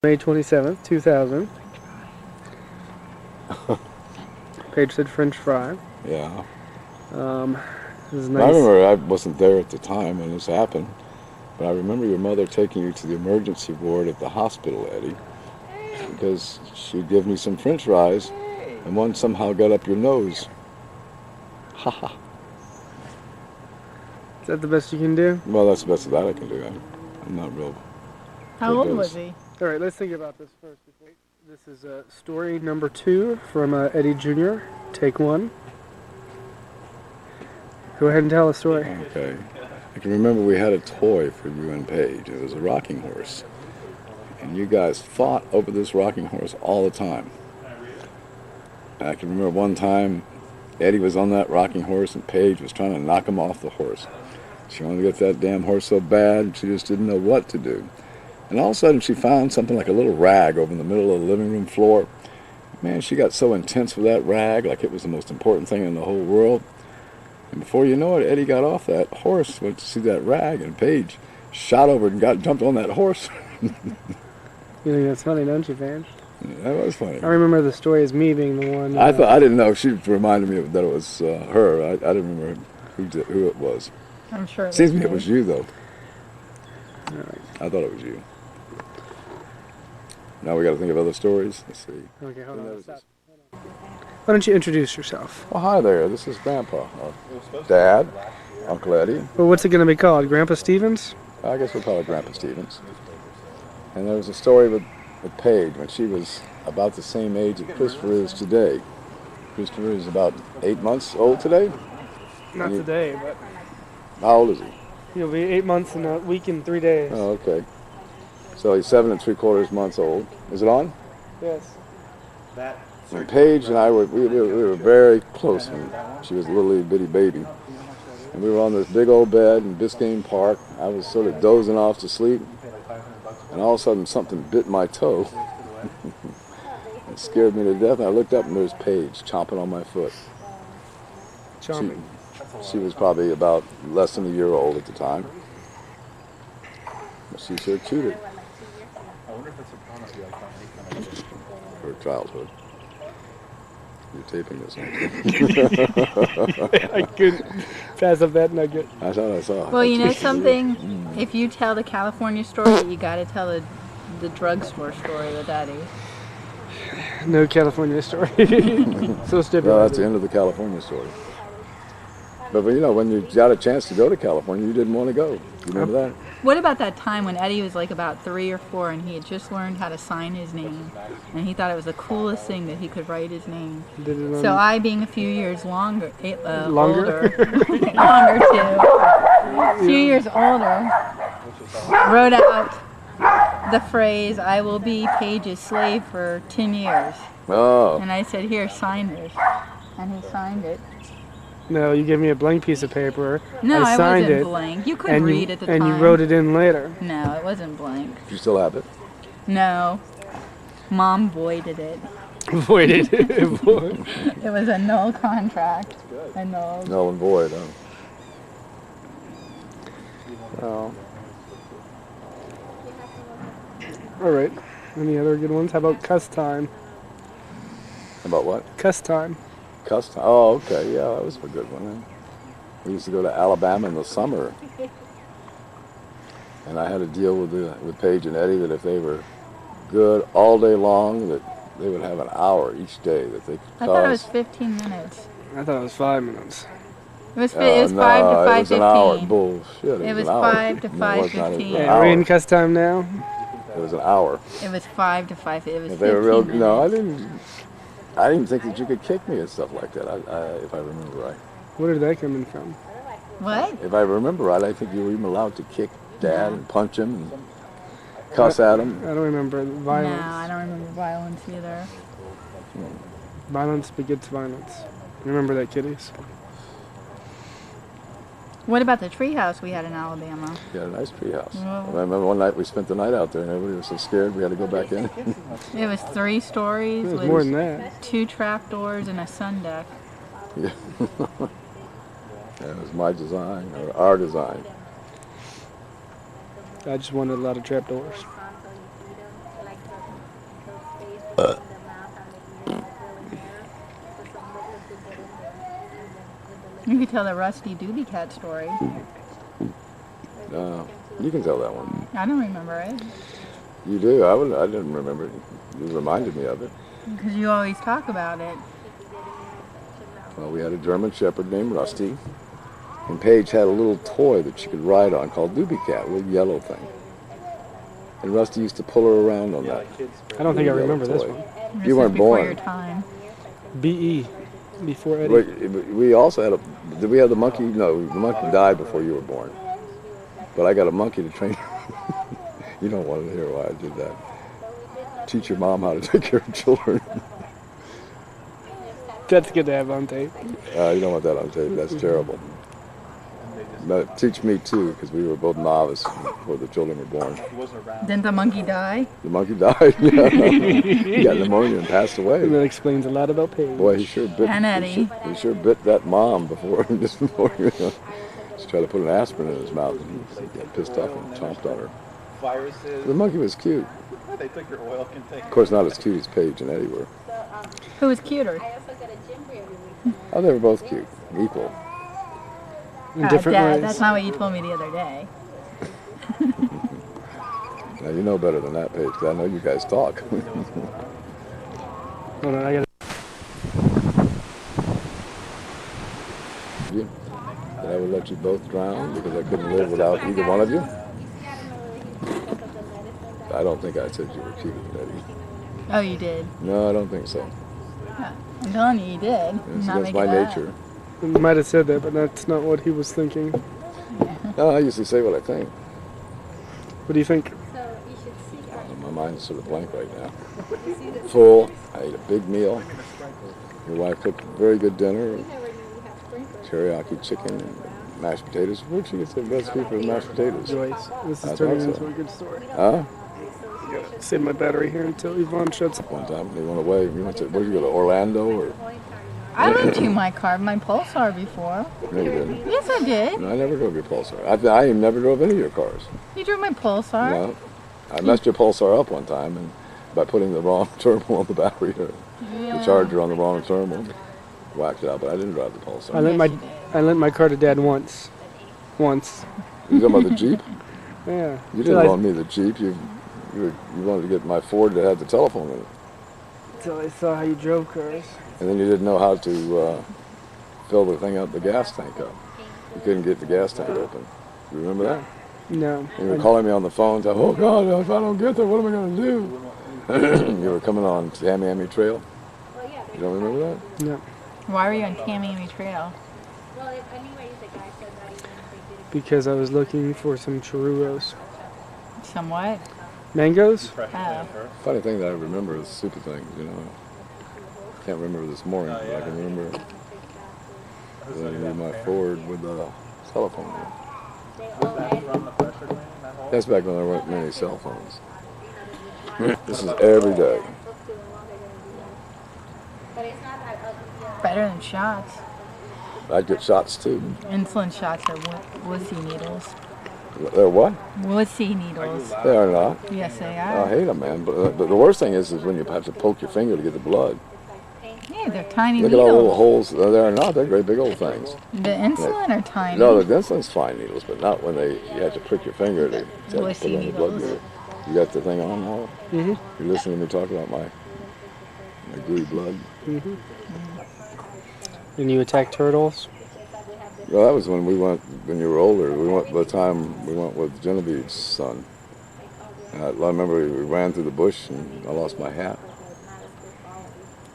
May 27th, 2000. Paige said French fry. Yeah. This is I nice. remember I wasn't there at the time when this happened, but I remember your mother taking you to the emergency ward at the hospital, Eddie, because she'd give me some French fries, and one somehow got up your nose. Ha ha. Is that the best you can do? Well, that's the best of that I can do. I'm not real. How old was he? All right, let's think about this first. This is story number 2 from Eddie Jr. Take 1. Go ahead and tell a story. Okay. I can remember we had a toy for you and Paige. It was a rocking horse. And you guys fought over this rocking horse all the time. And I can remember one time Eddie was on that rocking horse and Paige was trying to knock him off the horse. She wanted to get that damn horse so bad she just didn't know what to do. And all of a sudden she found something like a little rag over in the middle of the living room floor. Man, she got so intense with that rag, like it was the most important thing in the whole world. And before you know it, Eddie got off that horse, went to see that rag, and Paige shot over and jumped on that horse. You think that's funny, don't you, Paige? That was funny. I remember the story as me being the one. I didn't know. She reminded me that it was her. I didn't remember who it was. I'm sure it Seems to was me it me. was you, though. All right. I thought it was you. Now we got to think of other stories. Let's see. Okay, hold Who on. knows Stop. this? Why don't you introduce yourself? Well, hi there. This is Grandpa, Dad, Uncle Eddie. Well, what's it going to be called? Grandpa Stevens? I guess we'll call it Grandpa Stevens. And there was a story with Paige when she was about the same age that Christopher is today. Christopher is about 8 months old today. Not today, but How old is he? he'll be 8 months in a week and 3 days. Oh, okay. So he's 7 3/4 months old. Is it on? Yes. And Paige and I we were very close when she was a little bitty baby. And we were on this big old bed in Biscayne Park. I was sort of dozing off to sleep. And all of a sudden something bit my toe. It scared me to death. And I looked up and there was Paige chomping on my foot. Charming. She was probably about less than a year old at the time. She sure chewed it. Her childhood. You're taping this, aren't you? I couldn't pass up that nugget. I thought I saw. Well, you know something? If you tell the California story, you got to tell the drugstore story with Eddie. No California story. So stupid. Well, that's the end of the California story. But you know, when you got a chance to go to California, you didn't want to go. You remember that? What about that time when Eddie was like about 3 or 4 and he had just learned how to sign his name, and he thought it was the coolest thing that he could write his name. Did it on- So I, being a few years longer, Longer? older, longer too, a few years older, wrote out the phrase, "I will be Paige's slave for 10 years." Oh, And I said, "Here, sign this." And he signed it. No, you gave me a blank piece of paper. No, I I signed wasn't it, blank. You could and read you, at the and time. you wrote it in later. No, it wasn't blank. you still have it? No. Mom voided it. Voided. Void. It was a null contract. Annulled. Null and void. Huh? Oh. All right. Any other good ones? How about cuss time? About what? Cuss time. Custom. Oh, okay. Yeah, that was a good one. Huh? We used to go to Alabama in the summer, and I had a deal with Paige and Eddie that if they were good all day long, that they would have an hour each day that they could I thought it was cuss. 15 minutes. I thought it was 5 minutes. It was 5 to no, it was an hour. 5:15. Bullshit. It was an hour. 5 to No, it was not. It was 5:15. an Yeah, are we in hour. cuss time now? It was an hour. It was 5 to 5. It was If 15 they were real, minutes. no, I didn't think that you could kick me and stuff like that. If I remember right. Where did that come in from? What? If I remember right, I think you were even allowed to kick Dad and punch him and cuss at him. I don't remember violence. No, I don't remember violence either. Violence begets violence. Remember that, kiddies? What about the treehouse we had in Alabama? You had a nice tree house. Well- I remember one night we spent the night out there and everybody was so scared we had to go back in. It was 3 stories It was with more than that. 2 trap doors and a sun deck. Yeah. That was my design, or our design. I just wanted a lot of trapdoors. You could tell the Rusty Doobie Cat story. You can tell that one. I don't remember it. You do. I didn't remember it. You reminded me of it. Because you always talk about it. Well, we had a German Shepherd named Rusty, and Paige had a little toy that she could ride on called Doobie Cat, a little yellow thing. And Rusty used to pull her around on that. I don't think I Yellow remember this toy. one. This You was weren't before born. your time. BE, before Eddie. We also had did we have the monkey? No, the monkey died before you were born. But I got a monkey to train. You don't want to hear why I did that. Teach your mom how to take care of children. That's good to have on tape. You don't want that on tape. That's terrible. But teach me too, because we were both novice before the children were born. Didn't the monkey die? The monkey died. Yeah. He got pneumonia and passed And away. that explains a lot about Paige. Boy, he sure bit. And Eddie. He sure bit that mom before. Just before. Just tried to put an aspirin in his mouth, and he got pissed off and chomped on her. Viruses. The monkey was cute. They took your oil container. Of course, not as cute as Paige and Eddie were. Who was cuter? Oh, they were both cute, equal. In different Dad, ways. that's not what you told me the other day. Now you know better than that, Paige, 'cause I know you guys talk. Hold on, I gotta. That I would let you both drown because I couldn't live without either one of you. I don't think I said you were cuter than Eddie. Oh, you did. No, I don't think so. I'm telling you, you did. That's, Not that's making my it up. nature. I might have said that, but that's not what he was thinking. No, I usually say what I think. What do you think? My mind's sort of blank right now. Full. I ate a big meal. Your wife cooked a very good dinner. Teriyaki chicken and mashed potatoes. Where'd she get the recipe for the mashed potatoes? Joyce, this I is turning thought so. into a good story. Huh? Save my battery here until Yvonne shuts up. One time they went away. You went to, where'd you go, to Orlando or? I lent you my car, my Pulsar before. No, you didn't. Yes, I did. No, I never drove your Pulsar. I even never drove any of your cars. You drove my Pulsar. No. I messed your Pulsar up one time and by putting the wrong terminal on the battery, or the charger on the wrong terminal. Whacked it out, but I didn't drive the Pulsar. I lent my car to Dad once. Once. You talking about the Jeep? Yeah. You didn't loan me the Jeep. You wanted to get my Ford that had the telephone in it. Until I saw how you drove cars. And then you didn't know how to fill the thing up, the gas tank up. You couldn't get the gas tank open. You remember that? No. And you were calling me on the phone, saying, "Oh God, if I don't get there, what am I going to do?" You were coming on Tamiami Trail. You don't remember that? No. Why were you on Tamiami Trail? Because I was looking for some churros. Somewhat. Mangoes? Oh. Funny thing that I remember is stupid things, you know. I can't remember this morning, but I can remember that I knew my Ford with the telephone in it. Was that from the pressure gland? That hole? That's back when there weren't many cell phones. This is every day. Better than shots. I'd get shots too. Insulin shots are wussy needles. They're what? Wussy needles. They are not. Yes, they I are. hate them, man. But the worst thing is when you have to poke your finger to get the blood. Yeah, they're tiny Look at all the little needles. holes. They're not. They're great big old things. The insulin are tiny. No, the insulin's fine needles, but not when you have to prick your finger to put Wussy on the blood needles. meter. You got the thing on now? Mm-hmm. You're listening to me talk about my gooey blood? Mm-hmm. And you attack turtles? Well, that was when we went, when you were older. We went, by the time we went with Genevieve's son. I remember we ran through the bush and I lost my hat.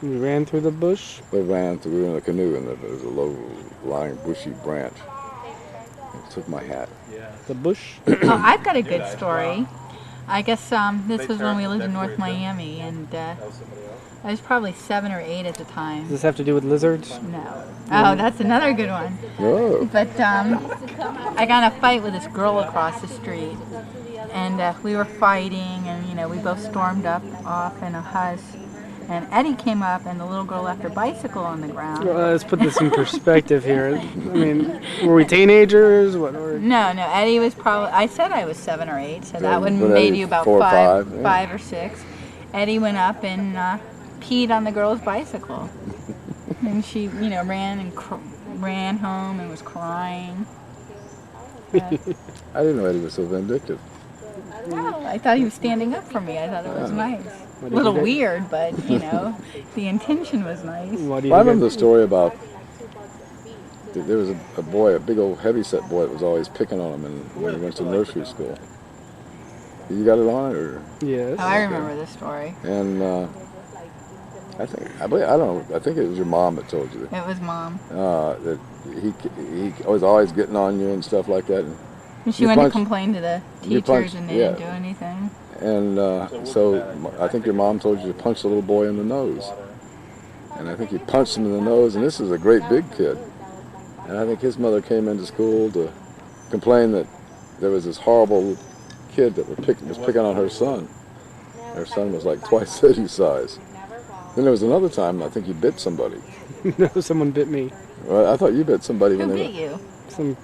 You ran through the bush? We were in a canoe and there was a low-lying bushy branch. It took my hat. Yeah. The bush? Oh, I've got a good story. I guess this was when we lived in North Miami, and That was somebody else. I was probably 7 or 8 at the time. Does this have to do with lizards? No. Oh, that's another good one. Oh, But I got in a fight with this girl across the street, and we were fighting, and we both stormed off in a hush. And Eddie came up, and the little girl left her bicycle on the ground. Well, let's put this in perspective here. I mean, were we teenagers? What? Or... No, Eddie was probably, I said I was 7 or 8, so that would But made Eddie, you about 4 or 5 5, yeah. 5 or 6. Eddie went up and peed on the girl's bicycle. And she, ran home and was crying. I didn't know Eddie was so vindictive. Well, I thought he was standing up for me. I thought it was nice. A What did little he do? weird, but, the intention was nice. What do Well, I you remember the think? story about there was a boy, a big old heavyset boy that was always picking on him when he went to nursery school. You got it on it, or? Yes. Oh, I remember this story. And I think it was your mom that told you It was Mom. that he was always getting on you and stuff like that. And she You went to punched- complain to the you teachers punched- and they yeah. didn't do anything. And so I think your mom told you to punch the little boy in the nose. And I think you punched him in the nose, and this is a great big kid. And I think his mother came into school to complain that there was this horrible kid that was picking on her son. Her son was like twice Eddie's size. Then there was another time I think you bit somebody. No, someone bit me. Well, I thought you bit somebody Who when bit you? Some.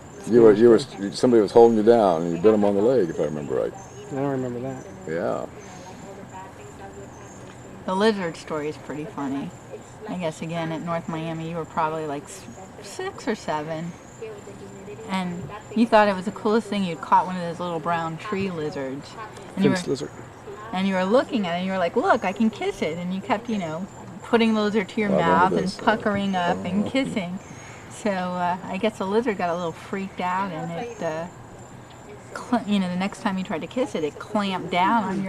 somebody was holding you down and you bit him on the leg, if I remember right. I don't remember that. Yeah. The lizard story is pretty funny. I guess, again, at North Miami, you were probably like 6 or 7. And you thought it was the coolest thing. You'd caught one of those little brown tree lizards. And you were, Fence lizard. and you were looking at it and you were like, look, I can kiss it. And you kept, putting the lizard to your I remember mouth and this. puckering up and kissing. So I guess the lizard got a little freaked out and it, the next time you tried to kiss it, it clamped down on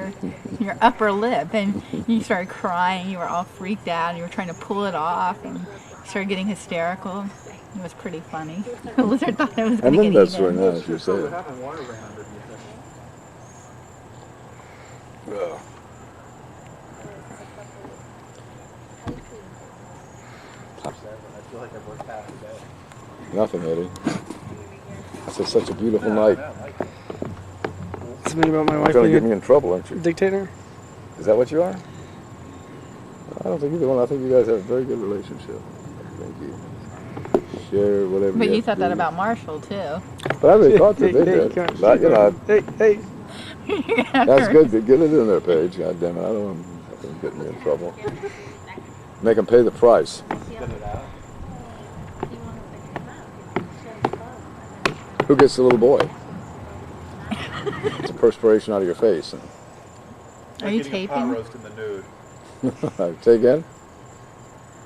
your upper lip and you started crying. You were all freaked out and you were trying to pull it off and you started getting hysterical. It was pretty funny. The lizard thought it was I going to remember that get story eaten. now, as you say it. Having water ran underneath it. Yeah. I feel like I've worked half a day. Nothing, Eddie. This is such a beautiful night. Something about my You're wife going to being get me in trouble, aren't a you? dictator? Is that what you are? I don't think either one. I think you guys have a very good relationship. I think you share whatever. But you have thought to that do. about Marshall, too. But I really thought that they did. come on, But, you know, hey. that's good. Get it in there, Paige. God damn it. I don't want them getting me in trouble. Make them pay the price. Spit it out. Who gets the little boy? It's a perspiration out of your face. Are you It's like eating a pot taping? roast in the nude. Say again?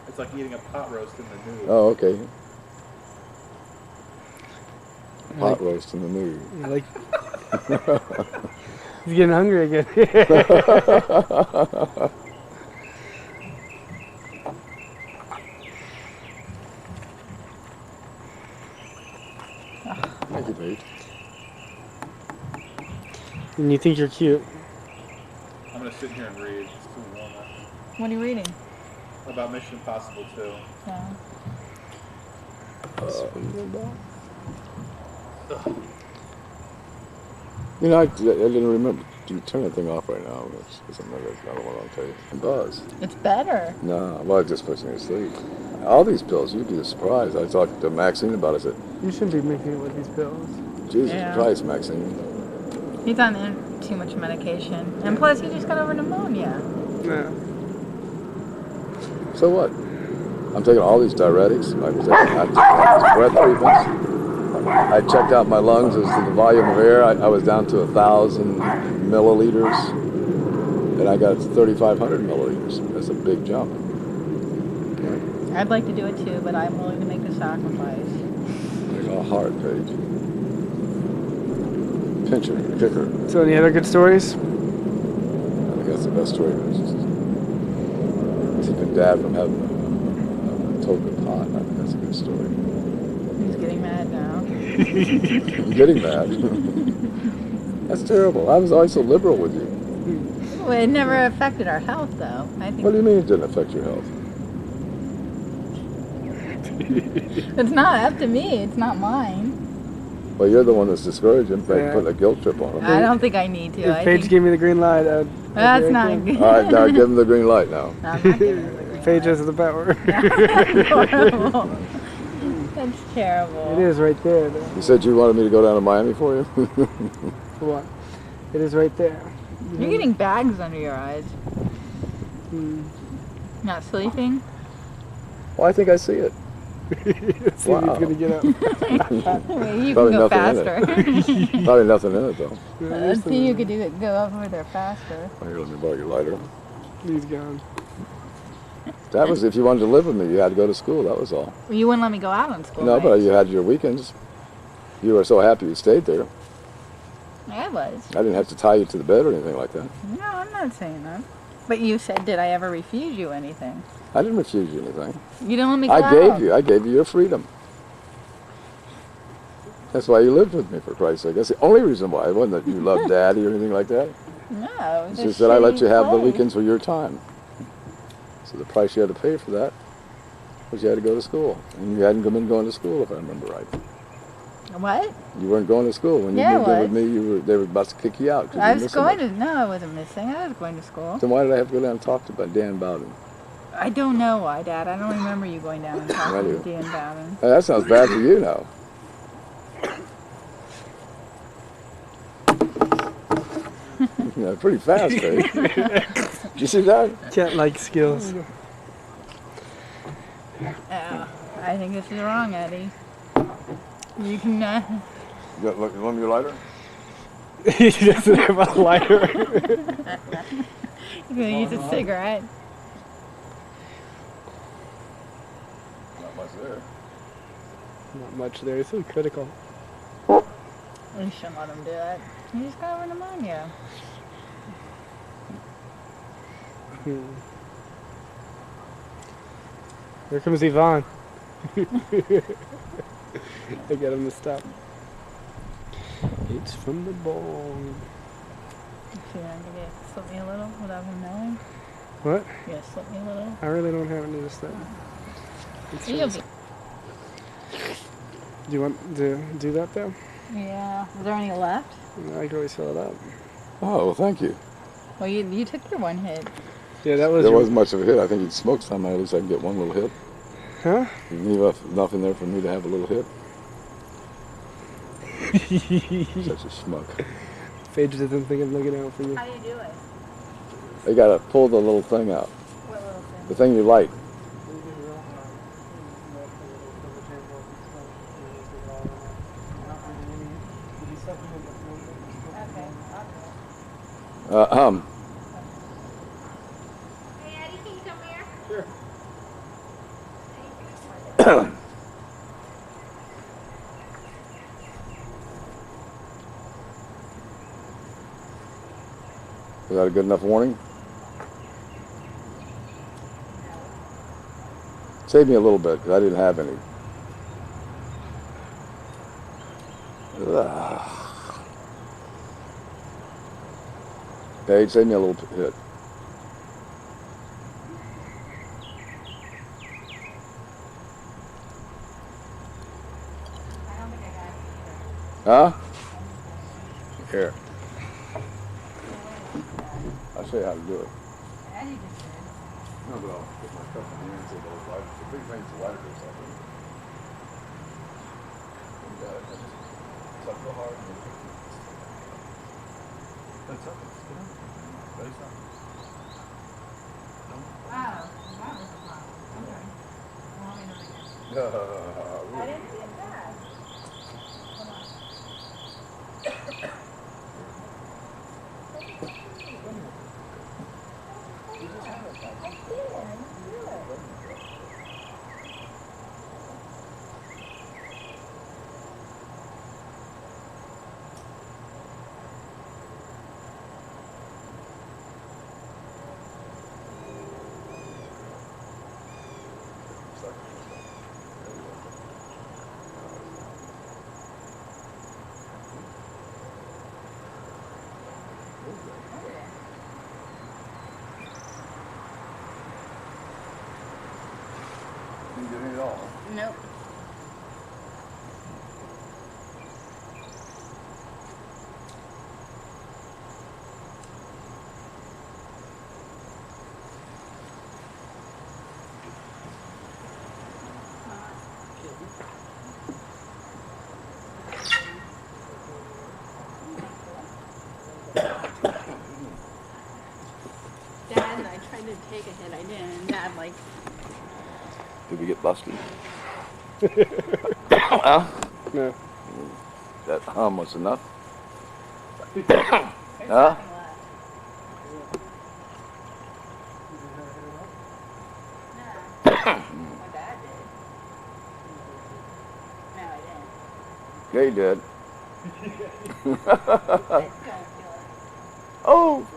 It's like eating a pot roast in the nude. Oh, okay. Pot roast in the nude. I like. He's getting hungry again. Thank you, Paige. And you think you're cute. I'm gonna sit here and read. It's too warm out. What are you reading? About Mission Impossible 2. You know, I didn't remember. You turn that thing off right now. It's another one I'll tell you. It does. It's better. No, well, it just puts me to sleep. All these pills, you'd be surprised. I talked to Maxine about it. I said, You shouldn't be making it with these pills. Jesus Yeah. Christ, Maxine. He's on too much medication. And plus, he just got over pneumonia. No. So what? I'm taking all these diuretics. I'm taking breath treatments. I checked out my lungs as to the volume of air. I was down to 1,000 milliliters, and I got 3,500 milliliters. That's a big jump. I'd like to do it too, but I'm willing to make the sacrifice. It's all hard, Paige. Pincher, kicker. So, any other good stories? I think that's the best story. It's keeping Dad from having a token pot. I think that's a good story. He's getting mad now. I'm getting mad. That's terrible. I was always so liberal with you. Well, it never affected our health, though. I think What do you mean it didn't affect your health? it's not up to me. It's not mine. Well, you're the one that's discouraging by Yeah. putting a guilt trip on him. I don't think I need to. If I Paige think gave me the green light, I'd that's be not right good. All right, now give him the green light now. I'm not giving him the there. Paige has the power. horrible. That's terrible. It is right there, though. You said you wanted me to go down to Miami for you? For what? It is right there. You're getting bags under your eyes. Hmm. Not sleeping? Well, I think I see it. Let's see if Wow. he's gonna get up. You Probably can go nothing in faster. Probably nothing in it though. Let's see you could do it. Go over there faster. Here, let me borrow your lighter. He's gone. That was if you wanted to live with me, you had to go to school. That was all. You wouldn't let me go out on school No, nights. but you had your weekends. You were so happy you stayed there. I was. I didn't have to tie you to the bed or anything like that. No, I'm not saying that. But you said, did I ever refuse you anything? I didn't refuse you anything. You didn't let me go I out. gave you your freedom. That's why you lived with me, for Christ's sake. That's the only reason why. It wasn't that you loved Daddy or anything like that. No, it was It's a just that I let you shitty have the place. weekends for your time. So the price you had to pay for that was you had to go to school. And you hadn't been going to school, if I remember right. What? You weren't going to school. When you Yeah, I moved in with was. me, they were about to kick you out. 'cause you I were was missing going it. to. No, I wasn't missing. I was going to school. Then why did I have to go down and talk to Dan Bowden? I don't know why, Dad. I don't remember you going down and talking I to do. Dan Bowden. Hey, that sounds bad for you now. Yeah, pretty fast, Dave. Did you see that? Cat-like skills. Oh, I think this is wrong, Eddie. You can. You want me your lighter? He doesn't have a lighter. You're gonna use a cigarette. Not much there. Not much there. He's so critical. You shouldn't let him do it. He just got over pneumonia. Hmm. Here comes Yvonne. I got him to stop. It's from the bone. So you're gonna slip me a little without him knowing? What? You're gonna slip me a little? I really don't have any of this stuff. It's You'll just- be. Do you want to do that though? Yeah. Is there any left? No, I could always fill it up. Oh, well, thank you. Well, you took your one hit. Yeah, that was. There your- wasn't much of a hit. I think you'd smoke some. At least I can get one little hit. Huh? You left enough in there for me to have a little hit. Such a schmuck. Paige doesn't think I'm looking out for you. How do you do it? You gotta pull the little thing out. What little thing? The thing you light. Okay. Hey, Eddie, can you come here? Is that a good enough warning? Save me a little bit, because I didn't have any. Ugh. Paige, save me a little hit. Huh? Here. I'll show you how to do it. No, but I'll put my cup in the end so those lights, the big thing's the lighter or something. You got it. Suck real hard. That's up. Ready, stop. Wow. That was hot. Okay. I didn't get that. You didn't get it all. Nope. tried to take a hit. I didn't. And Dad, like, Did we get busted? Huh? No. That hum was enough? Huh? Yeah, he did. Oh!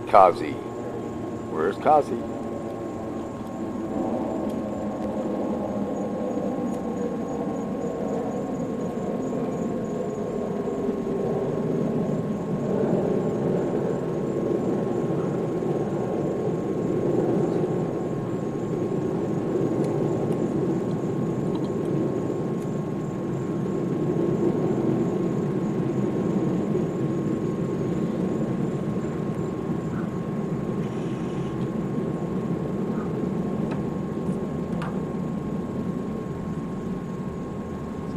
Kazi. Where's Kazi?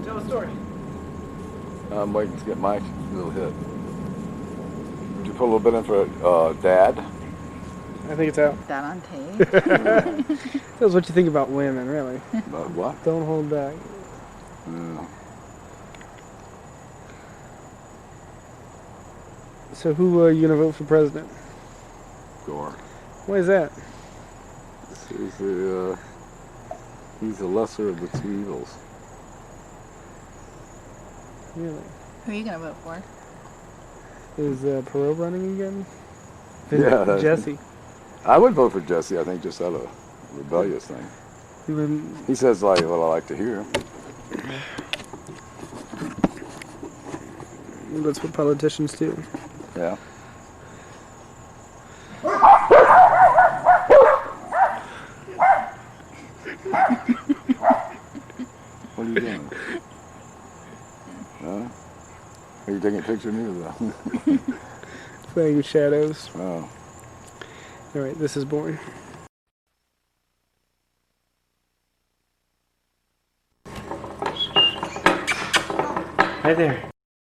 Tell a story. I'm waiting to get my little hit. Did you put a little bit in for Dad? I think it's out. that on tape. That's what you think about women, really. About what? Don't hold back. Yeah. So who are you gonna vote for president? Gore. Why is that? He's the lesser of the two evils. Really? Who are you gonna vote for? Is Perot running again? Yeah, that's- Jesse. I would vote for Jesse, I think, just out of rebellious thing. Even He says like what I like to hear. that's what politicians do. Yeah. What are you doing? Huh? Are you taking a picture of me or that? Playing with shadows. Oh. All right, this is boring. Hi there.